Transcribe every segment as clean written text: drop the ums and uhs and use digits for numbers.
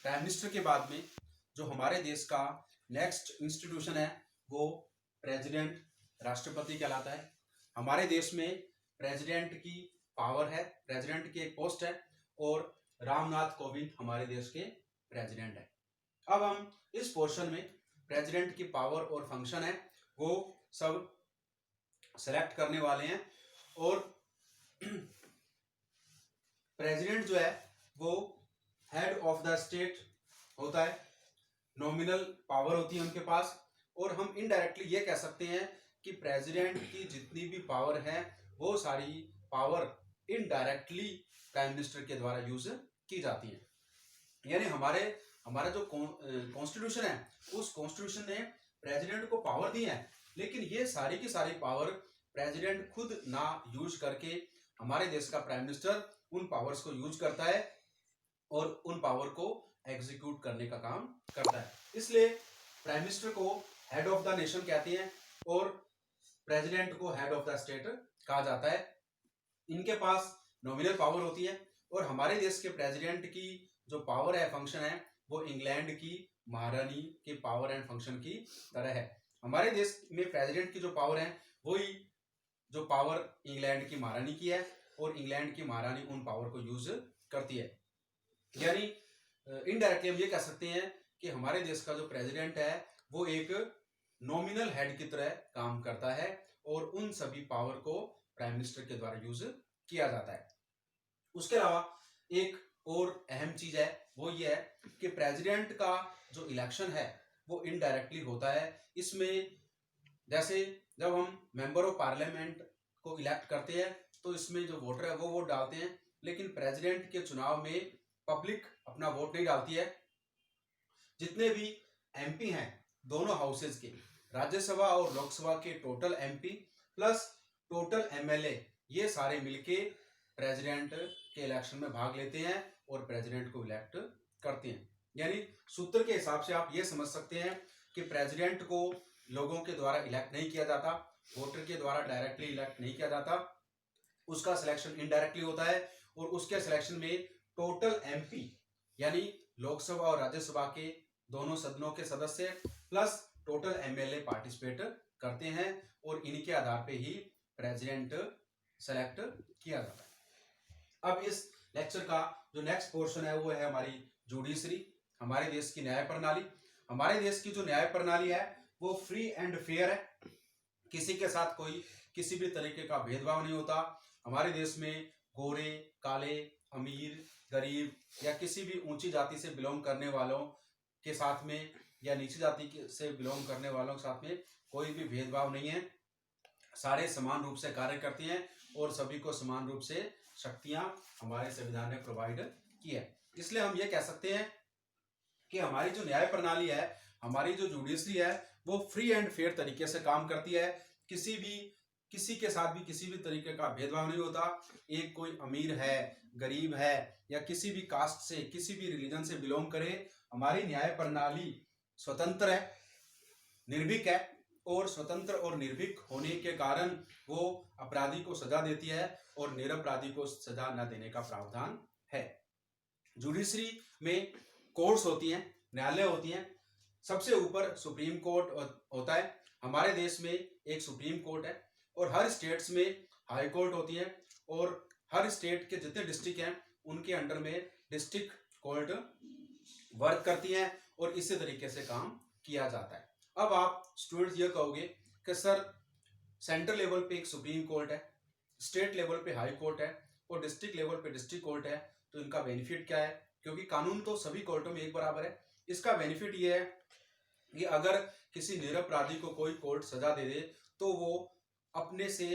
Prime minister के बाद में जो हमारे देश का नेक्स्ट इंस्टीट्यूशन है वो प्रेसिडेंट राष्ट्रपति कहलाता है। हमारे देश में प्रेसिडेंट की पावर है, प्रेसिडेंट की एक पोस्ट है और रामनाथ कोविंद हमारे देश के प्रेसिडेंट है। अब हम इस पोर्शन में प्रेसिडेंट की पावर और फंक्शन है वो सब सेलेक्ट करने वाले हैं। और प्रेसिडेंट जो है वो हेड ऑफ द स्टेट होता है, नॉमिनल पावर होती है उनके पास। और हम इनडायरेक्टली ये कह सकते हैं कि प्रेसिडेंट की जितनी भी पावर है वो सारी पावर इनडायरेक्टली प्राइम मिनिस्टर के द्वारा यूज की जाती है। यानी हमारा जो कॉन्स्टिट्यूशन है उस कॉन्स्टिट्यूशन ने प्रेसिडेंट को पावर दी है, लेकिन ये सारी की सारी पावर प्रेसिडेंट खुद ना यूज करके हमारे देश का प्राइम मिनिस्टर उन पावर्स को यूज करता है और उन पावर को एग्जीक्यूट करने का काम करता है। इसलिए प्राइम मिनिस्टर को हेड ऑफ द नेशन कहते हैं और प्रेसिडेंट को हेड ऑफ द स्टेट कहा जाता है। इनके पास नॉमिनल पावर होती है और हमारे देश के प्रेसिडेंट की जो पावर है, फंक्शन है, वो इंग्लैंड की महारानी के पावर एंड फंक्शन की तरह है। हमारे देश में प्रेसिडेंट की जो पावर है वही जो पावर इंग्लैंड की महारानी की है और इंग्लैंड की महारानी उन पावर को यूज करती है। यानी इनडायरेक्टली हम ये कह सकते हैं कि हमारे देश का जो प्रेसिडेंट है वो एक नॉमिनल हेड की तरह काम करता है और उन सभी पावर को प्राइम मिनिस्टर के द्वारा यूज किया जाता है। उसके अलावा एक और अहम चीज है वो ये है कि प्रेसिडेंट का जो इलेक्शन है वो इनडायरेक्टली होता है। इसमें जैसे जब हम मेंबर ऑफ पार्लियामेंट को इलेक्ट करते हैं तो इसमें जो वोटर है वो वोट डालते हैं, लेकिन प्रेसिडेंट के चुनाव में पब्लिक अपना वोट नहीं डालती है। जितने भी एमपी हैं दोनों हाउसेज के, राज्यसभा और लोकसभा के total MP plus total MLA, ये सारे मिलके प्रेसिडेंट के इलेक्शन में भाग लेते हैं और प्रेसिडेंट को इलेक्ट करते हैं। यानी सूत्र के हिसाब से आप ये समझ सकते हैं कि प्रेसिडेंट को लोगों के द्वारा इलेक्ट नहीं किया जाता, वोटर के द्वारा डायरेक्टली इलेक्ट नहीं किया जाता, उसका सिलेक्शन इनडायरेक्टली होता है और उसके सिलेक्शन में टोटल एमपी यानी लोकसभा और राज्यसभा के दोनों सदनों के सदस्य प्लस टोटल एमएलए पार्टिसिपेट करते हैं और इन्हीं के आधार पे ही प्रेसिडेंट सेलेक्ट किया जाता है। अब इस लेक्चर का जो नेक्स्ट पोर्शन है वो है हमारी जुडिशरी, हमारे देश की न्याय प्रणाली। हमारे देश की जो न्याय प्रणाली है वो फ्री एंड फेयर है, किसी के साथ कोई किसी भी तरीके का भेदभाव नहीं होता। हमारे देश में गोरे, काले, अमीर, गरीब या किसी भी ऊंची जाति से बिलोंग करने वालों के साथ में या नीची जाति से बिलोंग करने वालों के साथ में कोई भी भेदभाव नहीं है। सारे समान रूप से कार्य करते हैं और सभी को समान रूप से शक्तियां हमारे संविधान ने प्रोवाइड की है। इसलिए हम ये कह सकते हैं कि हमारी जो न्याय प्रणाली है, हमारी जो जुडिशरी है वो फ्री एंड फेयर तरीके से काम करती है। किसी के साथ भी किसी भी तरीके का भेदभाव नहीं होता। एक कोई अमीर है, गरीब है या किसी भी कास्ट से, किसी भी रिलीजन से बिलोंग करे, हमारी न्याय प्रणाली स्वतंत्र है, निर्भीक है और स्वतंत्र और निर्भीक होने के कारण वो अपराधी को सजा देती है और निरपराधी को सजा न देने का प्रावधान है। जुडिशरी में कोर्ट्स होती हैं, न्यायालय होती हैं। सबसे ऊपर सुप्रीम कोर्ट होता है। हमारे देश में एक सुप्रीम कोर्ट है और हर स्टेट्स में हाई कोर्ट होती है और हर स्टेट के जितने डिस्ट्रिक्ट हैं उनके अंडर में डिस्ट्रिक्ट कोर्ट वर्क करती हैं और इसी तरीके से काम किया जाता है। अब आप स्टूडेंट्स ये कहोगे कि सर सेंट्रल लेवल पे एक सुप्रीम कोर्ट है, स्टेट लेवल पे हाई कोर्ट है और डिस्ट्रिक्ट लेवल पे डिस्ट्रिक्ट कोर्ट है, तो इनका बेनिफिट क्या है? क्योंकि कानून तो सभी कोर्टों में एक बराबर है। इसका बेनिफिट ये है कि अगर किसी निरपराधी को कोई कोर्ट सजा दे दे तो वो अपने से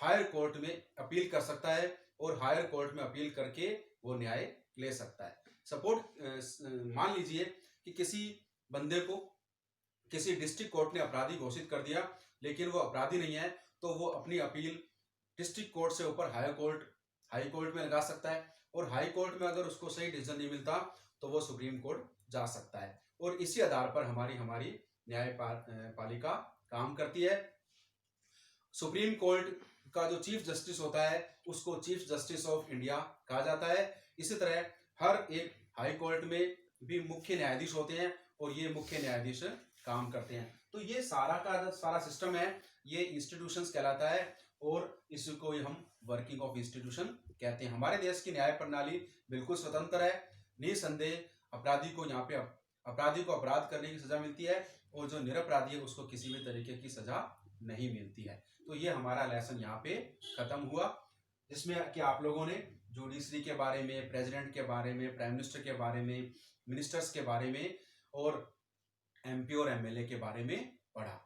हायर कोर्ट में अपील कर सकता है और हायर कोर्ट में अपील करके वो न्याय ले सकता है। मान लीजिए कि किसी बंदे को किसी डिस्ट्रिक्ट कोर्ट ने अपराधी घोषित कर दिया लेकिन वो अपराधी नहीं है, तो वो अपनी अपील डिस्ट्रिक्ट कोर्ट से ऊपर हाई कोर्ट में लगा सकता है और हाई कोर्ट में अगर उसको सही डिसीजन नहीं मिलता तो वो सुप्रीम कोर्ट जा सकता है और इसी आधार पर हमारी न्याय पालिका काम करती है। सुप्रीम कोर्ट का जो चीफ जस्टिस होता है उसको चीफ जस्टिस ऑफ इंडिया कहा जाता है। इसी तरह हर एक हाई कोर्ट में भी मुख्य न्यायाधीश होते हैं और ये मुख्य न्यायाधीश काम करते हैं। तो ये सारा का सारा सिस्टम है, ये इंस्टीट्यूशंस कहलाता है और इसको हम वर्किंग ऑफ इंस्टीट्यूशन कहते हैं। हमारे देश की न्याय प्रणाली बिल्कुल स्वतंत्र है, निसंदेह अपराधी को यहाँ पे अपराधी को अपराध करने की सजा मिलती है और जो निरपराधी है उसको किसी भी तरीके की सजा नहीं मिलती है। तो ये हमारा लेसन यहाँ पे खत्म हुआ, जिसमें कि आप लोगों ने जुडिशरी के बारे में, प्रेसिडेंट के बारे में, प्राइम मिनिस्टर के बारे में, मिनिस्टर्स के बारे में और एमपी और एमएलए के बारे में पढ़ा।